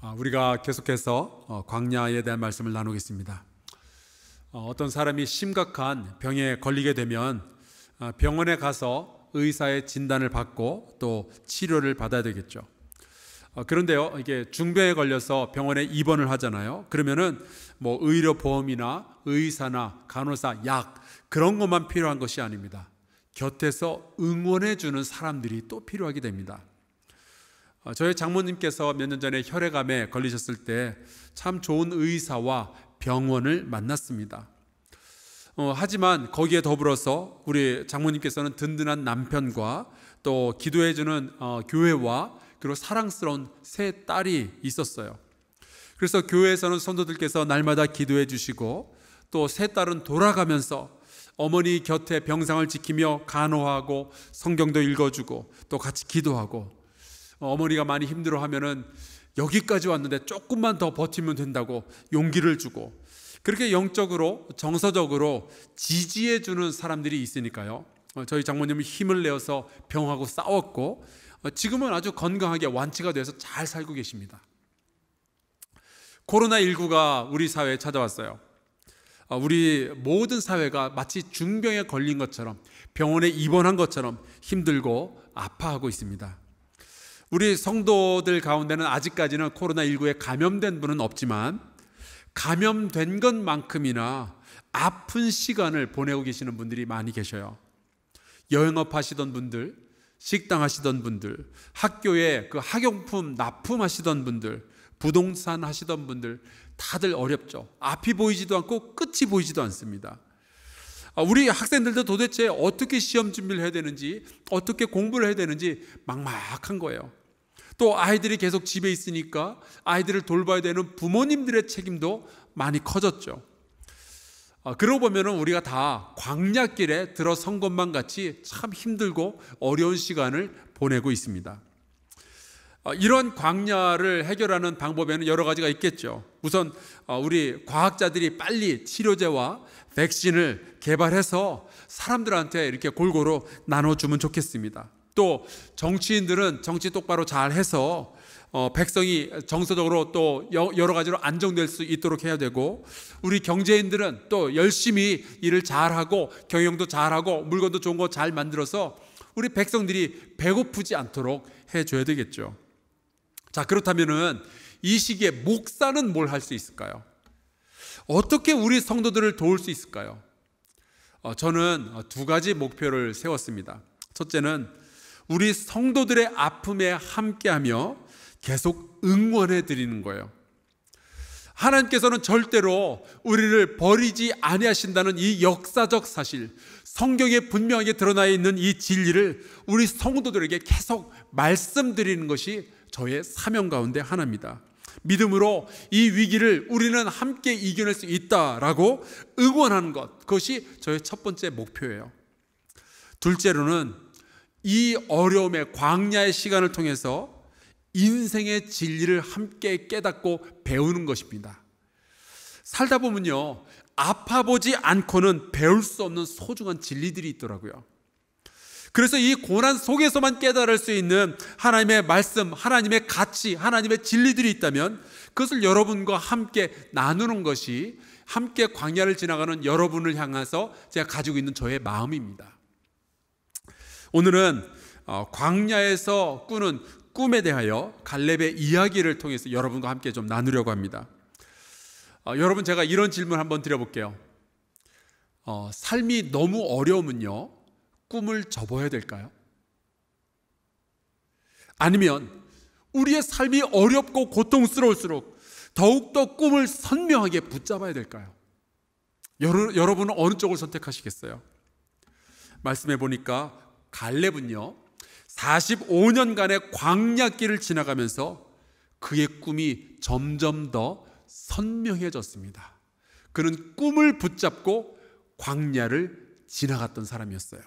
우리가 계속해서 광야에 대한 말씀을 나누겠습니다. 어떤 사람이 심각한 병에 걸리게 되면 병원에 가서 의사의 진단을 받고 또 치료를 받아야 되겠죠. 그런데요, 이게 중병에 걸려서 병원에 입원을 하잖아요. 그러면은 뭐 의료보험이나 의사나 간호사, 약 그런 것만 필요한 것이 아닙니다. 곁에서 응원해 주는 사람들이 또 필요하게 됩니다. 저희 장모님께서 몇 년 전에 혈액암에 걸리셨을 때 참 좋은 의사와 병원을 만났습니다. 하지만 거기에 더불어서 우리 장모님께서는 든든한 남편과 또 기도해주는 교회와 그리고 사랑스러운 세 딸이 있었어요. 그래서 교회에서는 성도들께서 날마다 기도해 주시고 또 세 딸은 돌아가면서 어머니 곁에 병상을 지키며 간호하고 성경도 읽어주고 또 같이 기도하고, 어머니가 많이 힘들어하면은 여기까지 왔는데 조금만 더 버티면 된다고 용기를 주고, 그렇게 영적으로 정서적으로 지지해 주는 사람들이 있으니까요, 저희 장모님은 힘을 내어서 병하고 싸웠고 지금은 아주 건강하게 완치가 돼서 잘 살고 계십니다. 코로나19가 우리 사회에 찾아왔어요. 우리 모든 사회가 마치 중병에 걸린 것처럼, 병원에 입원한 것처럼 힘들고 아파하고 있습니다. 우리 성도들 가운데는 아직까지는 코로나19에 감염된 분은 없지만 감염된 것만큼이나 아픈 시간을 보내고 계시는 분들이 많이 계셔요. 여행업 하시던 분들, 식당 하시던 분들, 학교에 그 학용품 납품하시던 분들, 부동산 하시던 분들 다들 어렵죠. 앞이 보이지도 않고 끝이 보이지도 않습니다. 우리 학생들도 도대체 어떻게 시험 준비를 해야 되는지, 어떻게 공부를 해야 되는지 막막한 거예요. 또 아이들이 계속 집에 있으니까 아이들을 돌봐야 되는 부모님들의 책임도 많이 커졌죠. 그러고 보면 우리가 다 광야길에 들어선 것만 같이 참 힘들고 어려운 시간을 보내고 있습니다. 이런 광야를 해결하는 방법에는 여러 가지가 있겠죠. 우선 우리 과학자들이 빨리 치료제와 백신을 개발해서 사람들한테 이렇게 골고루 나눠주면 좋겠습니다. 또 정치인들은 정치 똑바로 잘 해서 백성이 정서적으로 또 여러 가지로 안정될 수 있도록 해야 되고, 우리 경제인들은 또 열심히 일을 잘하고 경영도 잘하고 물건도 좋은 거 잘 만들어서 우리 백성들이 배고프지 않도록 해줘야 되겠죠. 자, 그렇다면은 이 시기에 목사는 뭘 할 수 있을까요? 어떻게 우리 성도들을 도울 수 있을까요? 저는 두 가지 목표를 세웠습니다. 첫째는 우리 성도들의 아픔에 함께하며 계속 응원해 드리는 거예요. 하나님께서는 절대로 우리를 버리지 아니하신다는 이 역사적 사실, 성경에 분명하게 드러나 있는 이 진리를 우리 성도들에게 계속 말씀드리는 것이 저의 사명 가운데 하나입니다. 믿음으로 이 위기를 우리는 함께 이겨낼 수 있다라고 응원하는 것, 그것이 저의 첫 번째 목표예요. 둘째로는 이 어려움의 광야의 시간을 통해서 인생의 진리를 함께 깨닫고 배우는 것입니다. 살다 보면요, 아파보지 않고는 배울 수 없는 소중한 진리들이 있더라고요. 그래서 이 고난 속에서만 깨달을 수 있는 하나님의 말씀, 하나님의 가치, 하나님의 진리들이 있다면 그것을 여러분과 함께 나누는 것이 함께 광야를 지나가는 여러분을 향해서 제가 가지고 있는 저의 마음입니다. 오늘은 광야에서 꾸는 꿈에 대하여 갈렙의 이야기를 통해서 여러분과 함께 좀 나누려고 합니다. 여러분, 제가 이런 질문 한번 드려볼게요. 삶이 너무 어려우면요, 꿈을 접어야 될까요? 아니면 우리의 삶이 어렵고 고통스러울수록 더욱더 꿈을 선명하게 붙잡아야 될까요? 여러분은 어느 쪽을 선택하시겠어요? 말씀해 보니까 갈렙은요 45년간의 광야길을 지나가면서 그의 꿈이 점점 더 선명해졌습니다. 그는 꿈을 붙잡고 광야를 지나갔던 사람이었어요.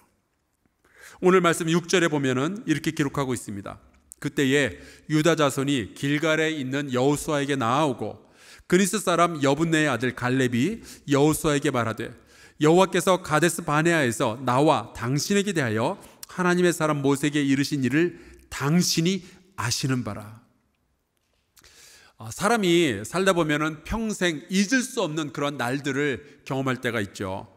오늘 말씀 6절에 보면은 이렇게 기록하고 있습니다. 그때에 유다 자손이 길갈에 있는 여호수아에게 나아오고 그니스 사람 여분네의 아들 갈렙이 여호수아에게 말하되 여호와께서 가데스 바네아에서 나와 당신에게 대하여 하나님의 사람 모세에게 이르신 일을 당신이 아시는 바라. 사람이 살다 보면은 평생 잊을 수 없는 그런 날들을 경험할 때가 있죠.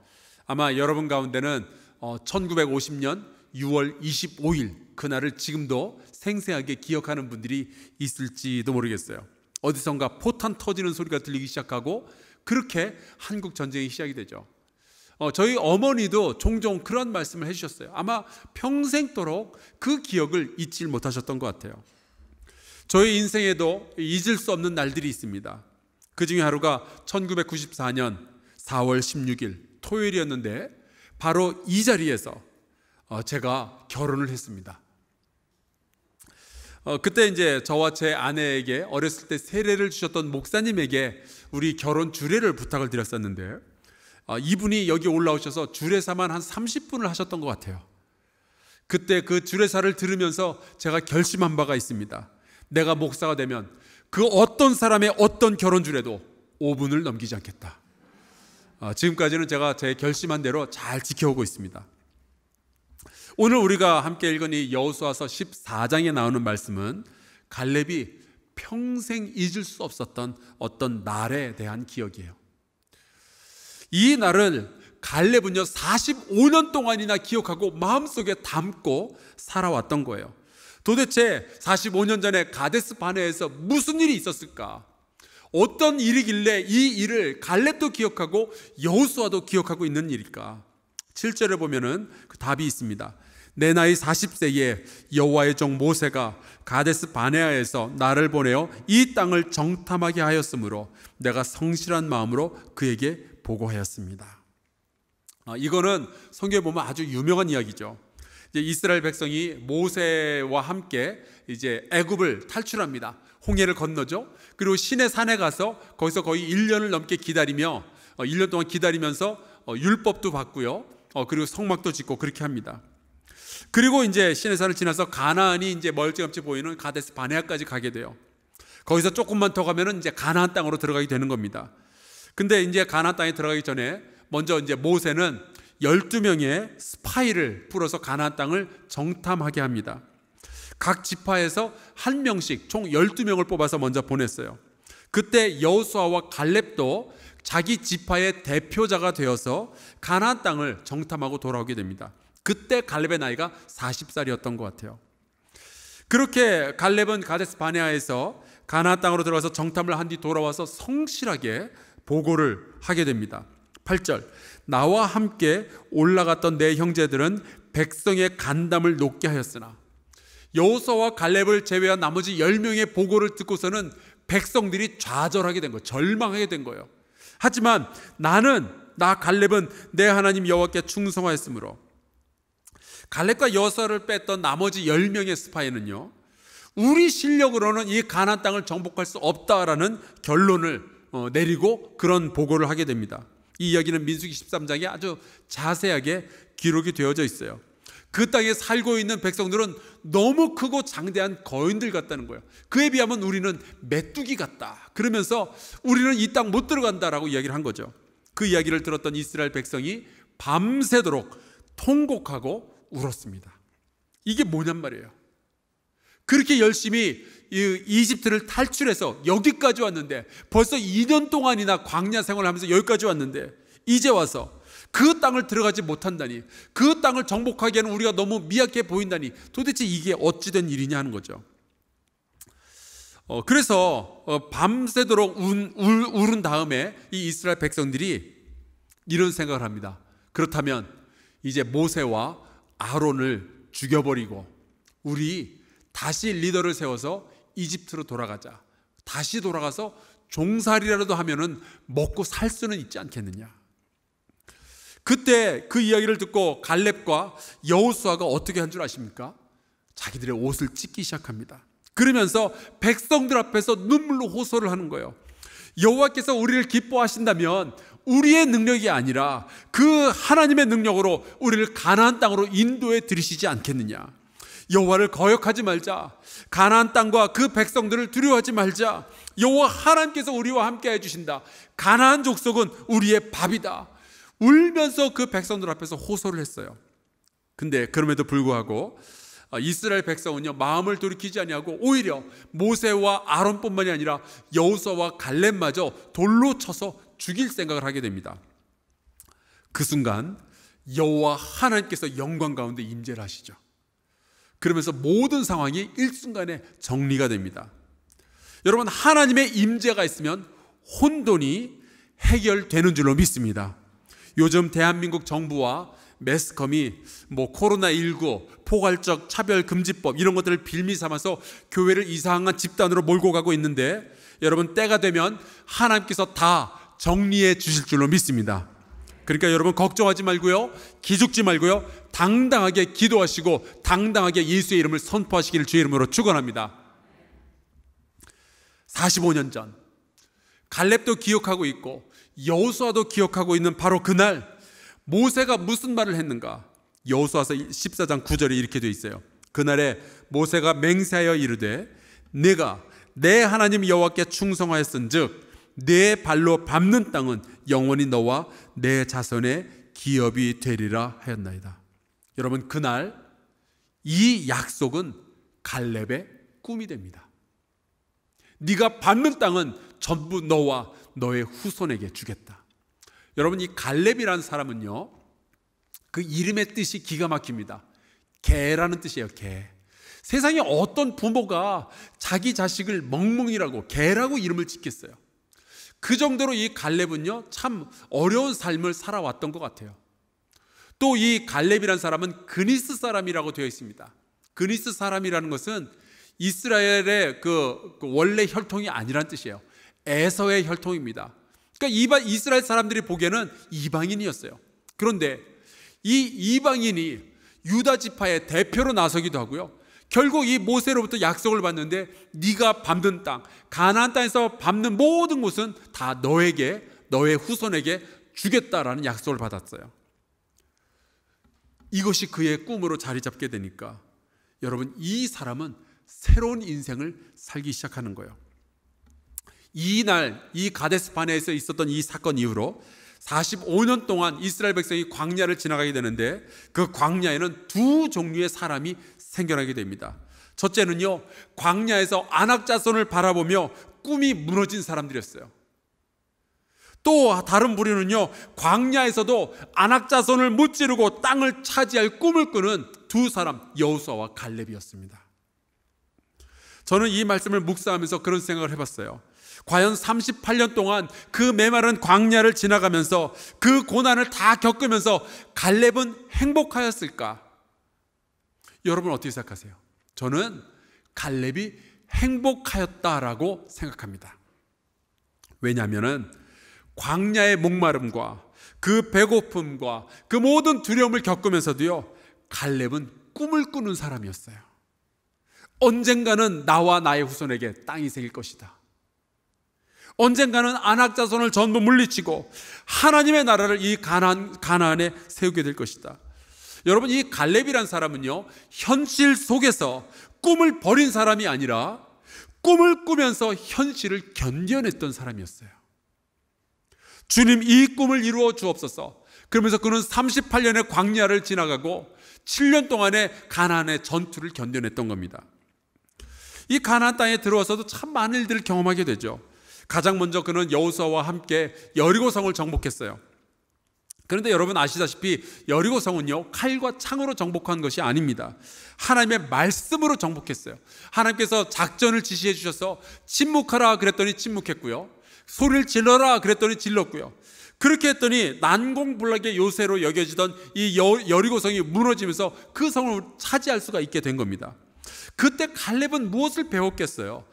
아마 여러분 가운데는 1950년 6월 25일 그날을 지금도 생생하게 기억하는 분들이 있을지도 모르겠어요. 어디선가 포탄 터지는 소리가 들리기 시작하고 그렇게 한국 전쟁이 시작이 되죠. 저희 어머니도 종종 그런 말씀을 해주셨어요. 아마 평생도록 그 기억을 잊지 못하셨던 것 같아요. 저희 인생에도 잊을 수 없는 날들이 있습니다. 그 중에 하루가 1994년 4월 16일 토요일이었는데 바로 이 자리에서 제가 결혼을 했습니다. 그때 이제 저와 제 아내에게 어렸을 때 세례를 주셨던 목사님에게 우리 결혼 주례를 부탁을 드렸었는데 이분이 여기 올라오셔서 주례사만 한 30분을 하셨던 것 같아요. 그때 그 주례사를 들으면서 제가 결심한 바가 있습니다. 내가 목사가 되면 그 어떤 사람의 어떤 결혼 주례도 5분을 넘기지 않겠다. 지금까지는 제가 제 결심한 대로 잘 지켜오고 있습니다. 오늘 우리가 함께 읽은 이 여호수아서 14장에 나오는 말씀은 갈렙이 평생 잊을 수 없었던 어떤 날에 대한 기억이에요. 이 날을 갈렙은요 45년 동안이나 기억하고 마음속에 담고 살아왔던 거예요. 도대체 45년 전에 가데스 바네아에서 무슨 일이 있었을까? 어떤 일이길래 이 일을 갈렙도 기억하고 여호수아도 기억하고 있는 일일까? 7절에 보면은 그 답이 있습니다. 내 나이 40세에 여호와의 종 모세가 가데스 바네아에서 나를 보내어 이 땅을 정탐하게 하였으므로 내가 성실한 마음으로 그에게 보고하였습니다. 이거는 성경에 보면 아주 유명한 이야기죠. 이제 이스라엘 백성이 모세와 함께 이제 애굽을 탈출합니다. 홍해를 건너죠. 그리고 시내 산에 가서 거기서 거의 1년을 넘게 기다리며 1년 동안 기다리면서 율법도 받고요. 그리고 성막도 짓고 그렇게 합니다. 그리고 이제 시내산을 지나서 가나안이 이제 멀찌감치 보이는 가데스 바네아까지 가게 돼요. 거기서 조금만 더 가면은 이제 가나안 땅으로 들어가게 되는 겁니다. 근데 이제 가나안 땅에 들어가기 전에 먼저 이제 모세는 12명의 스파이를 풀어서 가나안 땅을 정탐하게 합니다. 각 지파에서 한 명씩 총 12명을 뽑아서 먼저 보냈어요. 그때 여호수아와 갈렙도 자기 지파의 대표자가 되어서 가나안 땅을 정탐하고 돌아오게 됩니다. 그때 갈렙의 나이가 40살이었던 것 같아요. 그렇게 갈렙은 가데스 바네아에서 가나안 땅으로 들어가서 정탐을 한 뒤 돌아와서 성실하게 보고를 하게 됩니다. 8절 나와 함께 올라갔던 내 형제들은 백성의 간담을 높게 하였으나 여호수아와 갈렙을 제외한 나머지 10명의 보고를 듣고서는 백성들이 좌절하게 된 거예요. 절망하게 된 거예요. 하지만 나 갈렙은 내 하나님 여호와께 충성하였으므로 갈렙과 여호수아를 뺐던 나머지 10명의 스파이는요 우리 실력으로는 이 가나안 땅을 정복할 수 없다라는 결론을 내리고 그런 보고를 하게 됩니다. 이 이야기는 민수기 13장에 아주 자세하게 기록이 되어져 있어요. 그 땅에 살고 있는 백성들은 너무 크고 장대한 거인들 같다는 거예요. 그에 비하면 우리는 메뚜기 같다. 그러면서 우리는 이 땅 못 들어간다라고 이야기를 한 거죠. 그 이야기를 들었던 이스라엘 백성이 밤새도록 통곡하고 울었습니다. 이게 뭐냔 말이에요. 그렇게 열심히 이집트를 탈출해서 여기까지 왔는데 벌써 2년 동안이나 광야 생활을 하면서 여기까지 왔는데 이제 와서 그 땅을 들어가지 못한다니, 그 땅을 정복하기에는 우리가 너무 미약해 보인다니 도대체 이게 어찌된 일이냐 하는 거죠. 그래서 밤새도록 울은 다음에 이 이스라엘 백성들이 이런 생각을 합니다. 그렇다면 이제 모세와 아론을 죽여버리고 우리 다시 리더를 세워서 이집트로 돌아가자. 다시 돌아가서 종살이라도 하면은 먹고 살 수는 있지 않겠느냐. 그때 그 이야기를 듣고 갈렙과 여호수아가 어떻게 한 줄 아십니까? 자기들의 옷을 찢기 시작합니다. 그러면서 백성들 앞에서 눈물로 호소를 하는 거예요. 여호와께서 우리를 기뻐하신다면 우리의 능력이 아니라 그 하나님의 능력으로 우리를 가나안 땅으로 인도해 들이시지 않겠느냐. 여호와를 거역하지 말자. 가나안 땅과 그 백성들을 두려워하지 말자. 여호와 하나님께서 우리와 함께 해주신다. 가나안 족속은 우리의 밥이다. 울면서 그 백성들 앞에서 호소를 했어요. 근데 그럼에도 불구하고 이스라엘 백성은요 마음을 돌이키지 아니하고 오히려 모세와 아론뿐만이 아니라 여호수아와 갈렙마저 돌로 쳐서 죽일 생각을 하게 됩니다. 그 순간 여호와 하나님께서 영광 가운데 임재를 하시죠. 그러면서 모든 상황이 일순간에 정리가 됩니다. 여러분, 하나님의 임재가 있으면 혼돈이 해결되는 줄로 믿습니다. 요즘 대한민국 정부와 매스컴이 코로나19, 포괄적 차별금지법 이런 것들을 빌미 삼아서 교회를 이상한 집단으로 몰고 가고 있는데, 여러분, 때가 되면 하나님께서 다 정리해 주실 줄로 믿습니다. 그러니까 여러분 걱정하지 말고요, 기죽지 말고요, 당당하게 기도하시고 당당하게 예수의 이름을 선포하시기를 주의 이름으로 축원합니다. 45년 전 갈렙도 기억하고 있고 여호수아도 기억하고 있는 바로 그날 모세가 무슨 말을 했는가? 여호수아서 14장 9절에 이렇게 되어 있어요. 그날에 모세가 맹세하여 이르되 내가 내 하나님 여호와께 충성하였은즉 내 발로 밟는 땅은 영원히 너와 내 자손의 기업이 되리라 하였나이다. 여러분, 그날 이 약속은 갈렙의 꿈이 됩니다. 네가 밟는 땅은 전부 너와 너의 후손에게 주겠다. 여러분, 이 갈렙이라는 사람은요, 그 이름의 뜻이 기가 막힙니다. 개라는 뜻이에요. 개. 세상에 어떤 부모가 자기 자식을 멍멍이라고 개라고 이름을 짓겠어요? 그 정도로 이 갈렙은요 참 어려운 삶을 살아왔던 것 같아요. 또 이 갈렙이라는 사람은 그니스 사람이라고 되어 있습니다. 그니스 사람이라는 것은 이스라엘의 그 원래 혈통이 아니란 뜻이에요. 에서의 혈통입니다. 그러니까 이스라엘 사람들이 보기에는 이방인이었어요. 그런데 이 이방인이 유다 지파의 대표로 나서기도 하고요, 결국 이 모세로부터 약속을 받는데 네가 밟는 땅, 가나안 땅에서 밟는 모든 곳은 다 너에게, 너의 후손에게 주겠다라는 약속을 받았어요. 이것이 그의 꿈으로 자리 잡게 되니까 여러분, 이 사람은 새로운 인생을 살기 시작하는 거예요. 이날 이 가데스 바네아에서 있었던 이 사건 이후로 45년 동안 이스라엘 백성이 광야를 지나가게 되는데, 그 광야에는 두 종류의 사람이 생겨나게 됩니다. 첫째는요, 광야에서 아낙 자손을 바라보며 꿈이 무너진 사람들이었어요. 또 다른 부류는요, 광야에서도 아낙 자손을 무찌르고 땅을 차지할 꿈을 꾸는 두 사람, 여호수아와 갈렙이었습니다. 저는 이 말씀을 묵상하면서 그런 생각을 해봤어요. 과연 38년 동안 그 메마른 광야를 지나가면서 그 고난을 다 겪으면서 갈렙은 행복하였을까? 여러분 어떻게 생각하세요? 저는 갈렙이 행복하였다라고 생각합니다. 왜냐하면 광야의 목마름과 그 배고픔과 그 모든 두려움을 겪으면서도요, 갈렙은 꿈을 꾸는 사람이었어요. 언젠가는 나와 나의 후손에게 땅이 생길 것이다. 언젠가는 아낙 자손을 전부 물리치고 하나님의 나라를 이 가나안에 세우게 될 것이다. 여러분, 이 갈렙이란 사람은요, 현실 속에서 꿈을 버린 사람이 아니라 꿈을 꾸면서 현실을 견뎌냈던 사람이었어요. 주님, 이 꿈을 이루어 주옵소서. 그러면서 그는 38년의 광야를 지나가고 7년 동안의 가나안의 전투를 견뎌냈던 겁니다. 이 가나안 땅에 들어와서도 참 많은 일들을 경험하게 되죠. 가장 먼저 그는 여호수아와 함께 여리고성을 정복했어요. 그런데 여러분 아시다시피 여리고성은요, 칼과 창으로 정복한 것이 아닙니다. 하나님의 말씀으로 정복했어요. 하나님께서 작전을 지시해 주셔서 침묵하라 그랬더니 침묵했고요, 소리를 질러라 그랬더니 질렀고요, 그렇게 했더니 난공불락의 요새로 여겨지던 이 여리고성이 무너지면서 그 성을 차지할 수가 있게 된 겁니다. 그때 갈렙은 무엇을 배웠겠어요?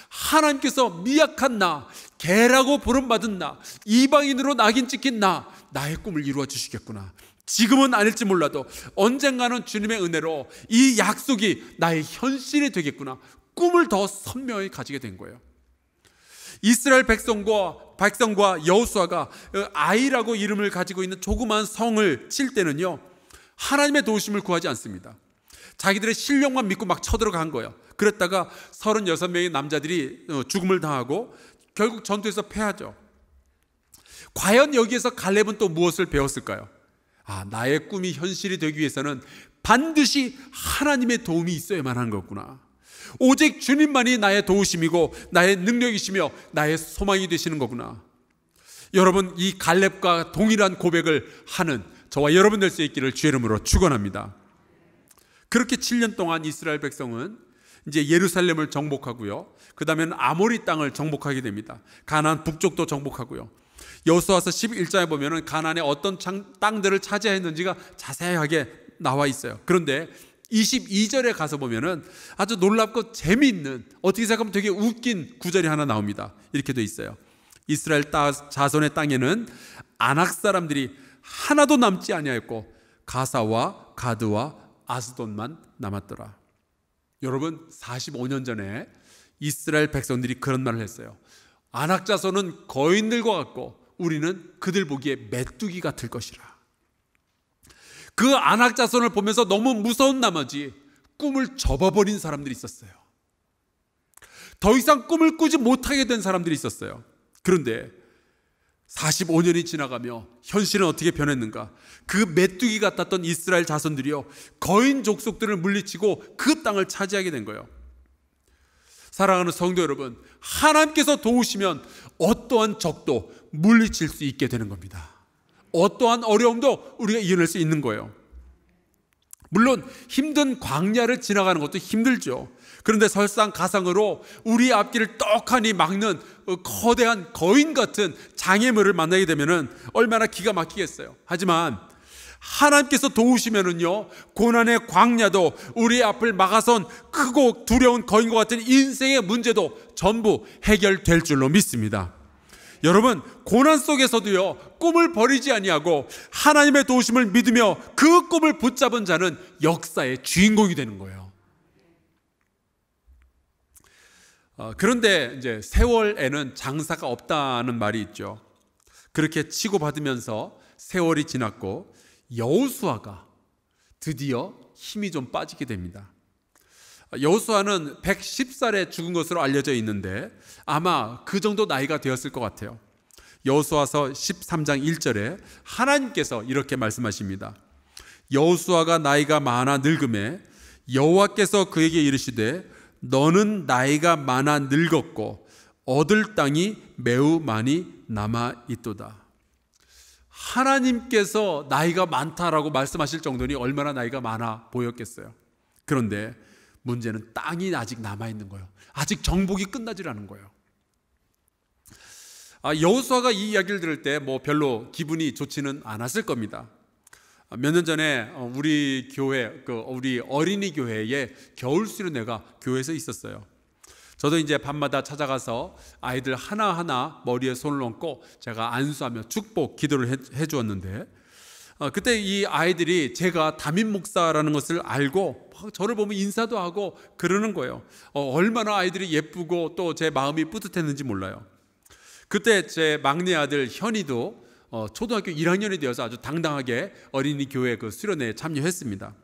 하나님께서 미약한 나, 개라고 부름받은 나, 이방인으로 낙인 찍힌 나의 꿈을 이루어 주시겠구나. 지금은 아닐지 몰라도 언젠가는 주님의 은혜로 이 약속이 나의 현실이 되겠구나. 꿈을 더 선명히 가지게 된 거예요. 이스라엘 백성과 여호수아가 아이라고 이름을 가지고 있는 조그만 성을 칠 때는요, 하나님의 도우심을 구하지 않습니다. 자기들의 실력만 믿고 막 쳐들어간 거예요. 그랬다가 36명의 남자들이 죽음을 당하고 결국 전투에서 패하죠. 과연 여기에서 갈렙은 또 무엇을 배웠을까요? 나의 꿈이 현실이 되기 위해서는 반드시 하나님의 도움이 있어야만 하는 거구나. 오직 주님만이 나의 도우심이고 나의 능력이시며 나의 소망이 되시는 거구나. 여러분, 이 갈렙과 동일한 고백을 하는 저와 여러분 될 수 있기를 주의 이름으로 축원합니다. 그렇게 7년 동안 이스라엘 백성은 이제 예루살렘을 정복하고요, 그 다음에는 아모리 땅을 정복하게 됩니다. 가나안 북쪽도 정복하고요. 여호수아서 11장에 보면은 가나안의 어떤 땅들을 차지했는지가 자세하게 나와 있어요. 그런데 22절에 가서 보면은 아주 놀랍고 재미있는, 어떻게 생각하면 되게 웃긴 구절이 하나 나옵니다. 이렇게 돼 있어요. 이스라엘 자손의 땅에는 아낙 사람들이 하나도 남지 아니하였고 가사와 가드와 아스돈만 남았더라. 여러분, 45년 전에 이스라엘 백성들이 그런 말을 했어요. 아낙 자손은 거인들과 같고 우리는 그들 보기에 메뚜기 같을 것이라. 그 아낙 자손을 보면서 너무 무서운 나머지 꿈을 접어버린 사람들이 있었어요. 더 이상 꿈을 꾸지 못하게 된 사람들이 있었어요. 그런데 45년이 지나가며 현실은 어떻게 변했는가? 그 메뚜기 같았던 이스라엘 자손들이요, 거인 족속들을 물리치고 그 땅을 차지하게 된 거예요. 사랑하는 성도 여러분, 하나님께서 도우시면 어떠한 적도 물리칠 수 있게 되는 겁니다. 어떠한 어려움도 우리가 이겨낼 수 있는 거예요. 물론 힘든 광야를 지나가는 것도 힘들죠. 그런데 설상가상으로 우리 앞길을 떡하니 막는 거대한 거인 같은 장애물을 만나게 되면 얼마나 기가 막히겠어요. 하지만 하나님께서 도우시면은요, 고난의 광야도 우리 앞을 막아선 크고 두려운 거인과 같은 인생의 문제도 전부 해결될 줄로 믿습니다. 여러분, 고난 속에서도요, 꿈을 버리지 아니하고 하나님의 도우심을 믿으며 그 꿈을 붙잡은 자는 역사의 주인공이 되는 거예요. 그런데 이제 세월에는 장사가 없다는 말이 있죠. 그렇게 치고받으면서 세월이 지났고 여호수아가 드디어 힘이 좀 빠지게 됩니다. 여호수아는 110살에 죽은 것으로 알려져 있는데 아마 그 정도 나이가 되었을 것 같아요. 여호수아서 13장 1절에 하나님께서 이렇게 말씀하십니다. 여호수아가 나이가 많아 늙음에 여호와께서 그에게 이르시되 너는 나이가 많아 늙었고 얻을 땅이 매우 많이 남아 있도다. 하나님께서 나이가 많다라고 말씀하실 정도니 얼마나 나이가 많아 보였겠어요. 그런데 문제는 땅이 아직 남아있는 거예요. 아직 정복이 끝나질 않은 거예요. 여호수아가 이 이야기를 들을 때 별로 기분이 좋지는 않았을 겁니다. 몇 년 전에 우리 교회, 우리 어린이 교회에 겨울 수련회가 교회에서 있었어요. 저도 이제 밤마다 찾아가서 아이들 하나하나 머리에 손을 얹고 제가 안수하며 축복 기도를 해 주었는데, 그때 이 아이들이 제가 담임 목사라는 것을 알고 저를 보면 인사도 하고 그러는 거예요. 얼마나 아이들이 예쁘고 또 제 마음이 뿌듯했는지 몰라요. 그때 제 막내 아들 현이도 초등학교 1학년이 되어서 아주 당당하게 어린이 교회 그 수련회에 참여했습니다.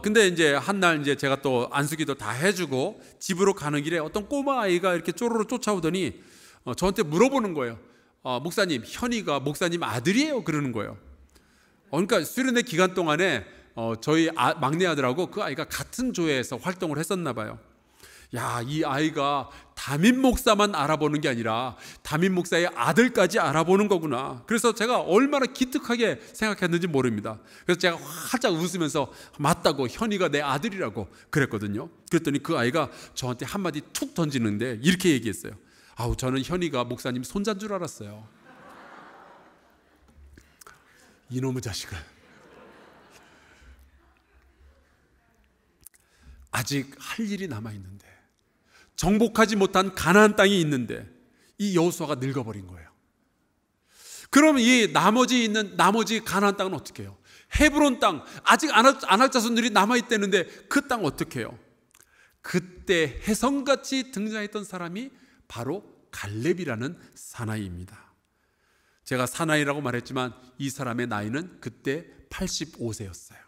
근데 이제 한날 이제 제가 또 안수기도 다 해주고 집으로 가는 길에 어떤 꼬마 아이가 이렇게 쪼르르 쫓아오더니 저한테 물어보는 거예요. 목사님, 현이가 목사님 아들이에요? 그러는 거예요. 그러니까 수련회 기간 동안에 저희 막내 아들하고 그 아이가 같은 교회에서 활동을 했었나 봐요. 야, 이 아이가 담임 목사만 알아보는 게 아니라 담임 목사의 아들까지 알아보는 거구나. 그래서 제가 얼마나 기특하게 생각했는지 모릅니다. 그래서 제가 활짝 웃으면서 맞다고, 현이가 내 아들이라고 그랬거든요. 그랬더니 그 아이가 저한테 한마디 툭 던지는데 이렇게 얘기했어요. 아우, 저는 현이가 목사님 손자인 줄 알았어요. 이놈의 자식을. 아직 할 일이 남아있는데, 정복하지 못한 가나안 땅이 있는데 이 여호수아가 늙어버린 거예요. 그러면 이 나머지 가나안 땅은 어떻게 해요? 헤브론 땅, 아직 아낙 자손들이 남아있다는데 그 땅 어떻게 해요? 그때 혜성같이 등장했던 사람이 바로 갈렙이라는 사나이입니다. 제가 사나이라고 말했지만 이 사람의 나이는 그때 85세였어요.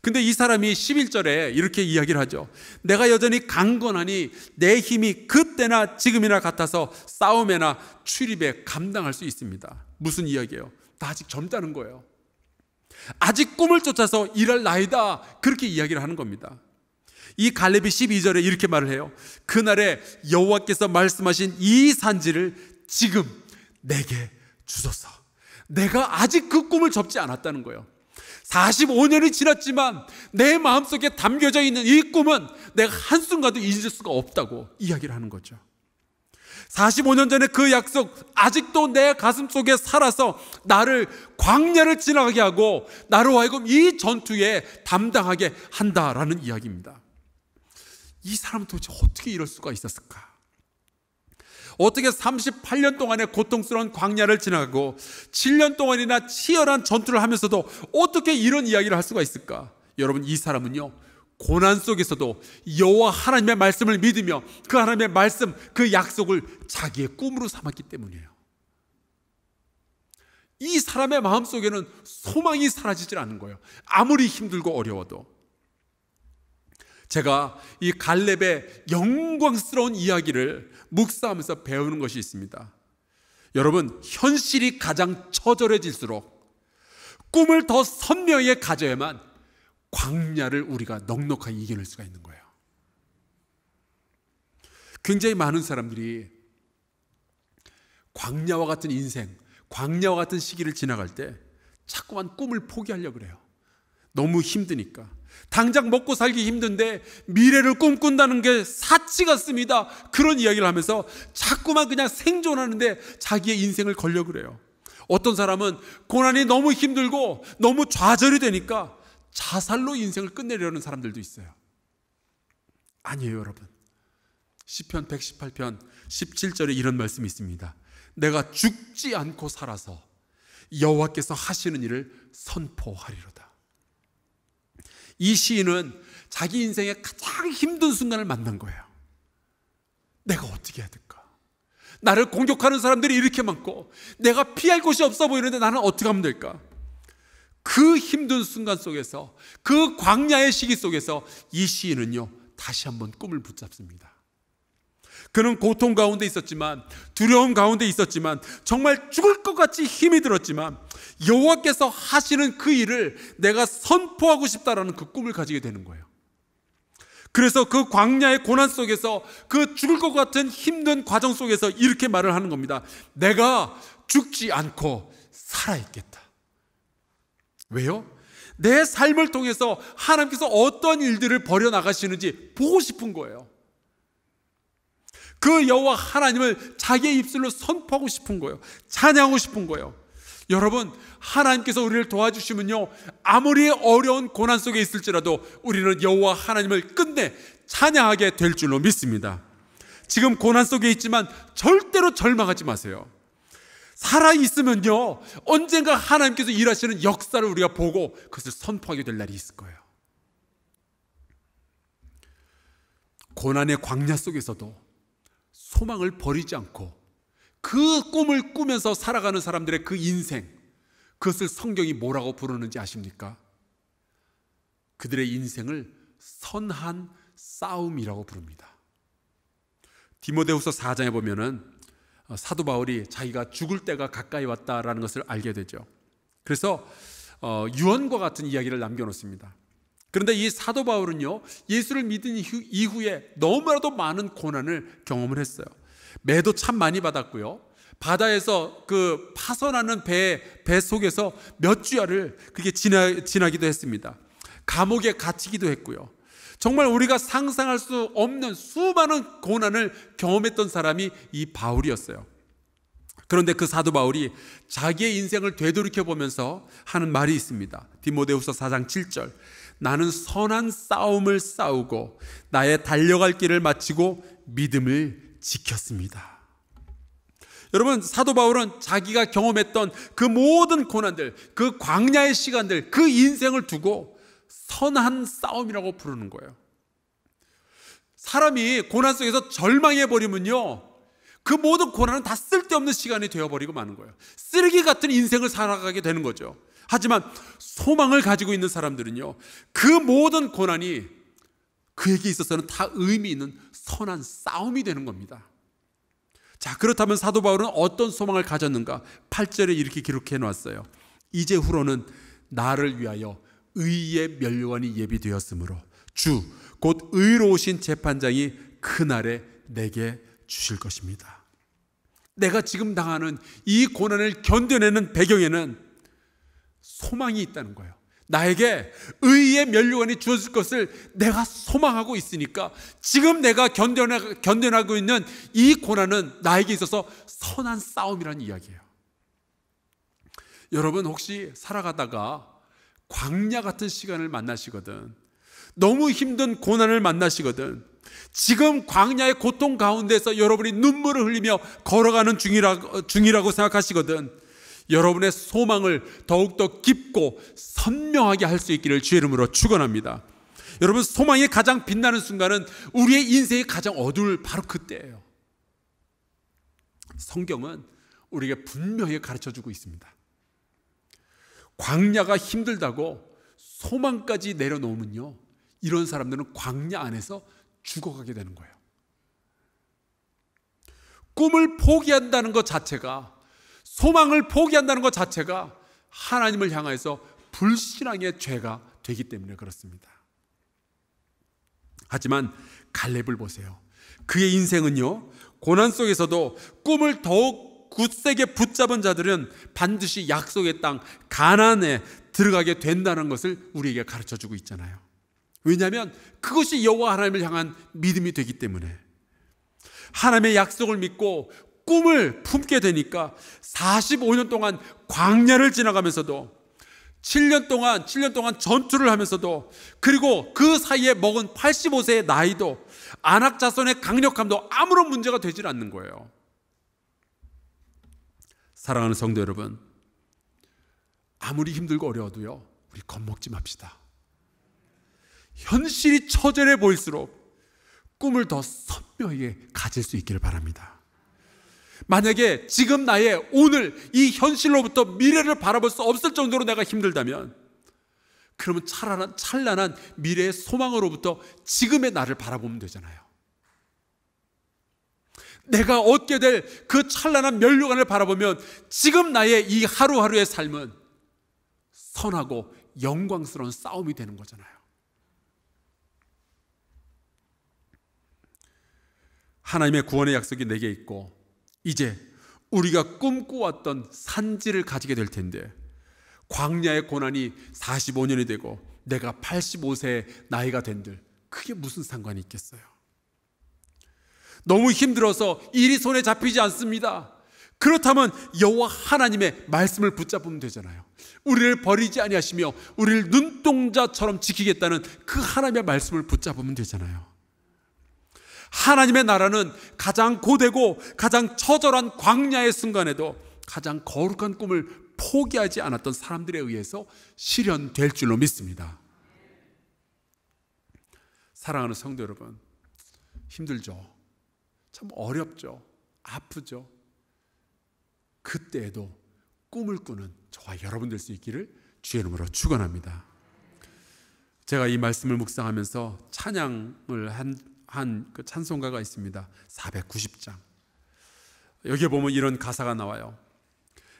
근데 이 사람이 11절에 이렇게 이야기를 하죠. 내가 여전히 강건하니 내 힘이 그때나 지금이나 같아서 싸움에나 출입에 감당할 수 있습니다. 무슨 이야기예요? 나 아직 젊다는 거예요. 아직 꿈을 쫓아서 일할 나이다. 그렇게 이야기를 하는 겁니다. 이 갈렙이 12절에 이렇게 말을 해요. 그날에 여호와께서 말씀하신 이 산지를 지금 내게 주소서. 내가 아직 그 꿈을 접지 않았다는 거예요. 45년이 지났지만 내 마음속에 담겨져 있는 이 꿈은 내가 한순간도 잊을 수가 없다고 이야기를 하는 거죠. 45년 전에 그 약속 아직도 내 가슴 속에 살아서 나를 광야를 지나가게 하고 나로 하여금 이 전투에 담당하게 한다라는 이야기입니다. 이 사람은 도대체 어떻게 이럴 수가 있었을까? 어떻게 38년 동안의 고통스러운 광야를 지나가고 7년 동안이나 치열한 전투를 하면서도 어떻게 이런 이야기를 할 수가 있을까? 여러분, 이 사람은요, 고난 속에서도 여호와 하나님의 말씀을 믿으며 그 하나님의 말씀, 그 약속을 자기의 꿈으로 삼았기 때문이에요. 이 사람의 마음속에는 소망이 사라지질 않는 거예요. 아무리 힘들고 어려워도. 제가 이 갈렙의 영광스러운 이야기를 묵상하면서 배우는 것이 있습니다. 여러분, 현실이 가장 처절해질수록 꿈을 더 선명하게 가져야만 광야를 우리가 넉넉하게 이겨낼 수가 있는 거예요. 굉장히 많은 사람들이 광야와 같은 인생, 광야와 같은 시기를 지나갈 때 자꾸만 꿈을 포기하려고 그래요. 너무 힘드니까. 당장 먹고 살기 힘든데 미래를 꿈꾼다는 게 사치 같습니다. 그런 이야기를 하면서 자꾸만 그냥 생존하는데 자기의 인생을 걸려고 그래요. 어떤 사람은 고난이 너무 힘들고 너무 좌절이 되니까 자살로 인생을 끝내려는 사람들도 있어요. 아니에요, 여러분. 시편 118편 17절에 이런 말씀이 있습니다. 내가 죽지 않고 살아서 여호와께서 하시는 일을 선포하리로다. 이 시인은 자기 인생의 가장 힘든 순간을 만난 거예요. 내가 어떻게 해야 될까? 나를 공격하는 사람들이 이렇게 많고 내가 피할 곳이 없어 보이는데 나는 어떻게 하면 될까? 그 힘든 순간 속에서, 그 광야의 시기 속에서 이 시인은요, 다시 한번 꿈을 붙잡습니다. 그는 고통 가운데 있었지만, 두려움 가운데 있었지만, 정말 죽을 것 같이 힘이 들었지만 여호와께서 하시는 그 일을 내가 선포하고 싶다라는 그 꿈을 가지게 되는 거예요. 그래서 그 광야의 고난 속에서, 그 죽을 것 같은 힘든 과정 속에서 이렇게 말을 하는 겁니다. 내가 죽지 않고 살아있겠다. 왜요? 내 삶을 통해서 하나님께서 어떤 일들을 벌여나가시는지 보고 싶은 거예요. 그 여호와 하나님을 자기의 입술로 선포하고 싶은 거예요. 찬양하고 싶은 거예요. 여러분, 하나님께서 우리를 도와주시면요, 아무리 어려운 고난 속에 있을지라도 우리는 여호와 하나님을 끝내 찬양하게 될 줄로 믿습니다. 지금 고난 속에 있지만 절대로 절망하지 마세요. 살아있으면요, 언젠가 하나님께서 일하시는 역사를 우리가 보고 그것을 선포하게 될 날이 있을 거예요. 고난의 광야 속에서도 소망을 버리지 않고 그 꿈을 꾸면서 살아가는 사람들의 그 인생, 그것을 성경이 뭐라고 부르는지 아십니까? 그들의 인생을 선한 싸움이라고 부릅니다. 디모데후서 4장에 보면은 사도 바울이 자기가 죽을 때가 가까이 왔다라는 것을 알게 되죠. 그래서 유언과 같은 이야기를 남겨놓습니다. 그런데 이 사도 바울은요, 예수를 믿은 이후에 너무나도 많은 고난을 경험을 했어요. 매도 참 많이 받았고요, 바다에서 그 파손하는 배 속에서 몇 주야를 그렇게 지나기도 했습니다. 감옥에 갇히기도 했고요. 정말 우리가 상상할 수 없는 수많은 고난을 경험했던 사람이 이 바울이었어요. 그런데 그 사도 바울이 자기의 인생을 되돌이켜 보면서 하는 말이 있습니다. 디모데후서 4장 7절. 나는 선한 싸움을 싸우고 나의 달려갈 길을 마치고 믿음을 지켰습니다. 여러분, 사도 바울은 자기가 경험했던 그 모든 고난들, 그 광야의 시간들, 그 인생을 두고 선한 싸움이라고 부르는 거예요. 사람이 고난 속에서 절망해버리면요, 그 모든 고난은 다 쓸데없는 시간이 되어버리고 마는 거예요. 쓰레기 같은 인생을 살아가게 되는 거죠. 하지만 소망을 가지고 있는 사람들은요, 그 모든 고난이 그에게 있어서는 다 의미 있는 선한 싸움이 되는 겁니다. 자, 그렇다면 사도 바울은 어떤 소망을 가졌는가? 8절에 이렇게 기록해 놨어요. 이제 후로는 나를 위하여 의의 면류관이 예비되었으므로 주 곧 의로우신 재판장이 그날에 내게 주실 것입니다. 내가 지금 당하는 이 고난을 견뎌내는 배경에는 소망이 있다는 거예요. 나에게 의의 면류관이 주어질 것을 내가 소망하고 있으니까 지금 내가 견뎌나고 있는 이 고난은 나에게 있어서 선한 싸움이라는 이야기예요. 여러분 혹시 살아가다가 광야 같은 시간을 만나시거든, 너무 힘든 고난을 만나시거든, 지금 광야의 고통 가운데서 여러분이 눈물을 흘리며 걸어가는 중이라고 생각하시거든, 여러분의 소망을 더욱더 깊고 선명하게 할 수 있기를 주의 이름으로 축원합니다. 여러분, 소망이 가장 빛나는 순간은 우리의 인생이 가장 어두울 바로 그때예요. 성경은 우리에게 분명히 가르쳐주고 있습니다. 광야가 힘들다고 소망까지 내려놓으면요, 이런 사람들은 광야 안에서 죽어가게 되는 거예요. 꿈을 포기한다는 것 자체가, 소망을 포기한다는 것 자체가 하나님을 향해서 불신앙의 죄가 되기 때문에 그렇습니다. 하지만 갈렙을 보세요. 그의 인생은요, 고난 속에서도 꿈을 더욱 굳세게 붙잡은 자들은 반드시 약속의 땅 가나안에 들어가게 된다는 것을 우리에게 가르쳐주고 있잖아요. 왜냐하면 그것이 여호와 하나님을 향한 믿음이 되기 때문에, 하나님의 약속을 믿고 꿈을 품게 되니까 45년 동안 광야를 지나가면서도 7년 동안 전투를 하면서도, 그리고 그 사이에 먹은 85세의 나이도, 안악 자손의 강력함도 아무런 문제가 되질 않는 거예요. 사랑하는 성도 여러분, 아무리 힘들고 어려워도요, 우리 겁먹지 맙시다. 현실이 처절해 보일수록 꿈을 더 선명하게 가질 수 있기를 바랍니다. 만약에 지금 나의 오늘 이 현실로부터 미래를 바라볼 수 없을 정도로 내가 힘들다면, 그러면 찬란한 미래의 소망으로부터 지금의 나를 바라보면 되잖아요. 내가 얻게 될 그 찬란한 면류관을 바라보면 지금 나의 이 하루하루의 삶은 선하고 영광스러운 싸움이 되는 거잖아요. 하나님의 구원의 약속이 내게 있고, 이제 우리가 꿈꾸었던 산지를 가지게 될 텐데, 광야의 고난이 45년이 되고 내가 85세의 나이가 된들, 그게 무슨 상관이 있겠어요? 너무 힘들어서 일이 손에 잡히지 않습니다. 그렇다면 여호와 하나님의 말씀을 붙잡으면 되잖아요. 우리를 버리지 아니하시며 우리를 눈동자처럼 지키겠다는 그 하나님의 말씀을 붙잡으면 되잖아요. 하나님의 나라는 가장 고되고 가장 처절한 광야의 순간에도 가장 거룩한 꿈을 포기하지 않았던 사람들에 의해서 실현될 줄로 믿습니다. 사랑하는 성도 여러분, 힘들죠. 참 어렵죠. 아프죠. 그때에도 꿈을 꾸는 저와 여러분 될 수 있기를 주의 이름으로 축원합니다. 제가 이 말씀을 묵상하면서 찬양을 한 그 찬송가가 있습니다. 490장. 여기에 보면 이런 가사가 나와요.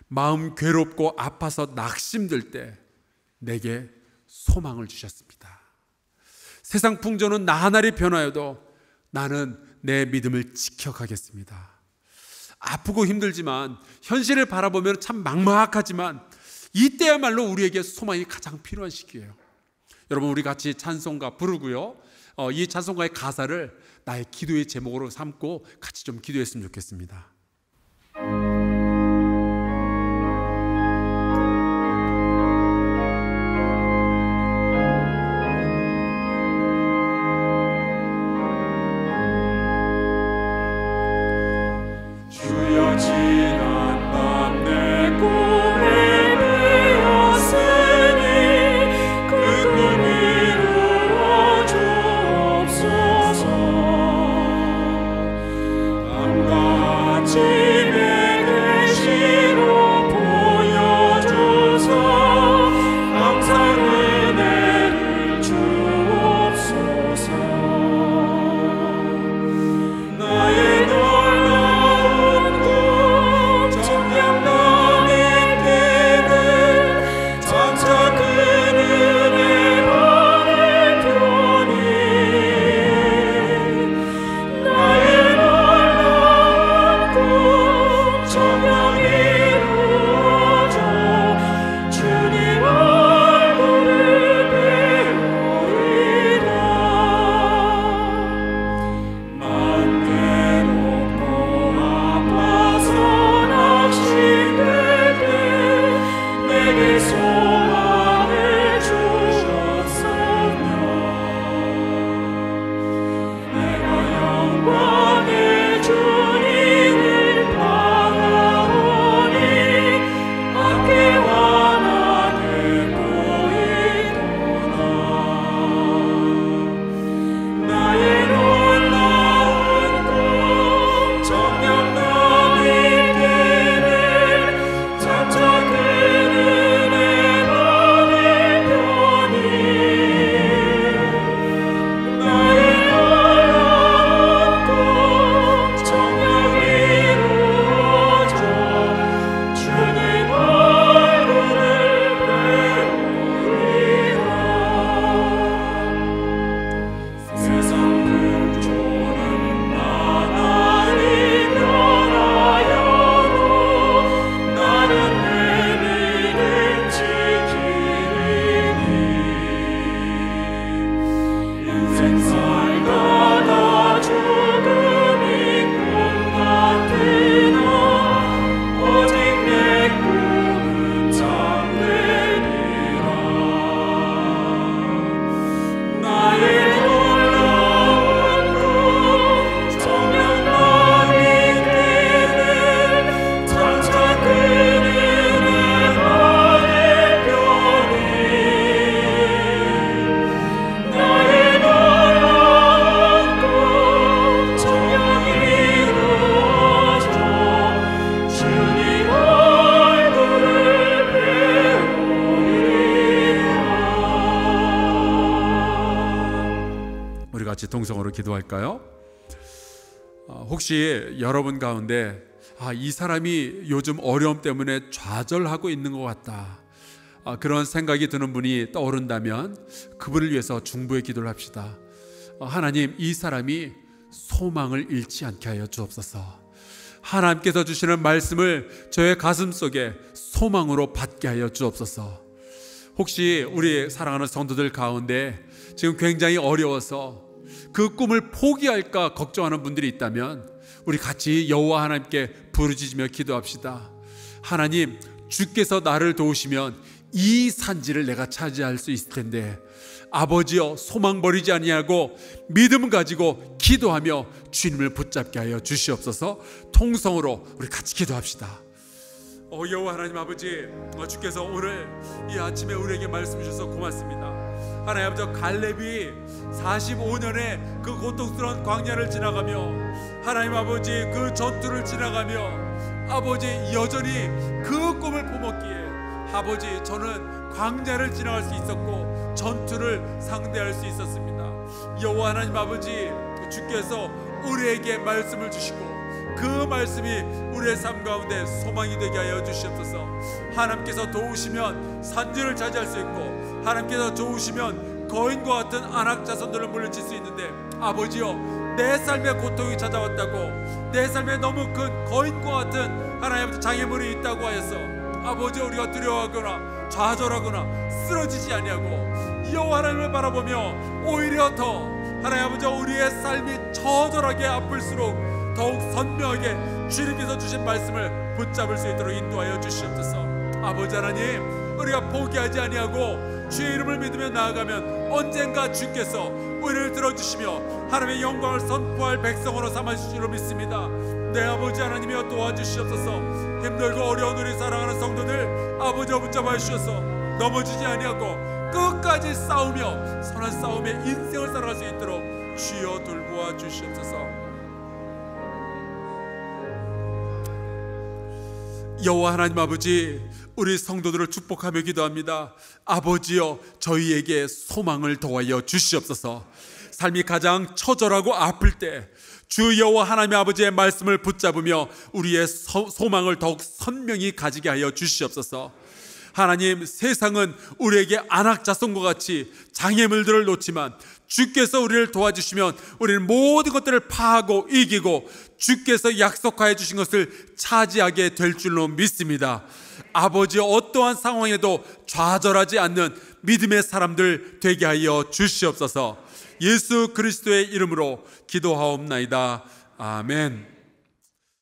마음 괴롭고 아파서 낙심들 때 내게 소망을 주셨습니다. 세상 풍조는 나날이 변하여도 나는 내 믿음을 지켜가겠습니다. 아프고 힘들지만, 현실을 바라보면 참 막막하지만, 이때야말로 우리에게 소망이 가장 필요한 시기예요. 여러분, 우리 같이 찬송가 부르고요, 이 찬송가의 가사를 나의 기도의 제목으로 삼고 같이 좀 기도했으면 좋겠습니다. 같이 기도할까요? 혹시 여러분 가운데 이 사람이 요즘 어려움 때문에 좌절하고 있는 것 같다, 그런 생각이 드는 분이 떠오른다면 그분을 위해서 중보의 기도를 합시다. 하나님, 이 사람이 소망을 잃지 않게 하여 주옵소서. 하나님께서 주시는 말씀을 저의 가슴 속에 소망으로 받게 하여 주옵소서. 혹시 우리 사랑하는 성도들 가운데 지금 굉장히 어려워서 그 꿈을 포기할까 걱정하는 분들이 있다면 우리 같이 여호와 하나님께 부르짖으며 기도합시다. 하나님, 주께서 나를 도우시면 이 산지를 내가 차지할 수 있을 텐데, 아버지여, 소망 버리지 아니하고 믿음 가지고 기도하며 주님을 붙잡게 하여 주시옵소서. 통성으로 우리 같이 기도합시다. 여호와 하나님 아버지, 주께서 오늘 이 아침에 우리에게 말씀 주셔서 고맙습니다. 하나님 아버지, 갈렙이 45년의 그 고통스러운 광야를 지나가며 하나님 아버지 그 전투를 지나가며 아버지 여전히 그 꿈을 품었기에 아버지 저는 광야를 지나갈 수 있었고 전투를 상대할 수 있었습니다. 여호와 하나님 아버지, 주께서 우리에게 말씀을 주시고 그 말씀이 우리의 삶 가운데 소망이 되게 하여 주시옵소서. 하나님께서 도우시면 산지를 차지할 수 있고 하나님께서 도우시면 거인과 같은 안악 자손들을 물리칠 수 있는데, 아버지여, 내 삶에 고통이 찾아왔다고, 내 삶에 너무 큰 거인과 같은 하나님 장애물이 있다고 하여서 아버지 우리가 두려워하거나 좌절하거나 쓰러지지 아니하고 여호와 하나님을 바라보며 오히려 더 하나님 아버지 우리의 삶이 처절하게 아플수록 더욱 선명하게 주님께서 주신 말씀을 붙잡을 수 있도록 인도하여 주시옵소서. 아버지 하나님, 우리가 포기하지 아니하고 주의 이름을 믿으며 나아가면 언젠가 주께서 우리를 들어주시며 하나님의 영광을 선포할 백성으로 삼아주실 줄로 믿습니다. 내 아버지 하나님이여 도와주시옵소서. 힘들고 어려운 우리 사랑하는 성도들 아버지와 붙잡아 주셔서 넘어지지 아니하고 끝까지 싸우며 선한 싸움의 인생을 살아갈 수 있도록 주여 돌보아 주시옵소서. 여호와 하나님 아버지, 우리 성도들을 축복하며 기도합니다. 아버지여, 저희에게 소망을 더하여 주시옵소서. 삶이 가장 처절하고 아플 때 주 여호와 하나님 아버지의 말씀을 붙잡으며 우리의 소망을 더욱 선명히 가지게 하여 주시옵소서. 하나님, 세상은 우리에게 안악자손과 같이 장애물들을 놓지만 주께서 우리를 도와주시면 우리는 모든 것들을 파하고 이기고 주께서 약속하여 주신 것을 차지하게 될 줄로 믿습니다. 아버지, 어떠한 상황에도 좌절하지 않는 믿음의 사람들 되게 하여 주시옵소서. 예수 그리스도의 이름으로 기도하옵나이다. 아멘.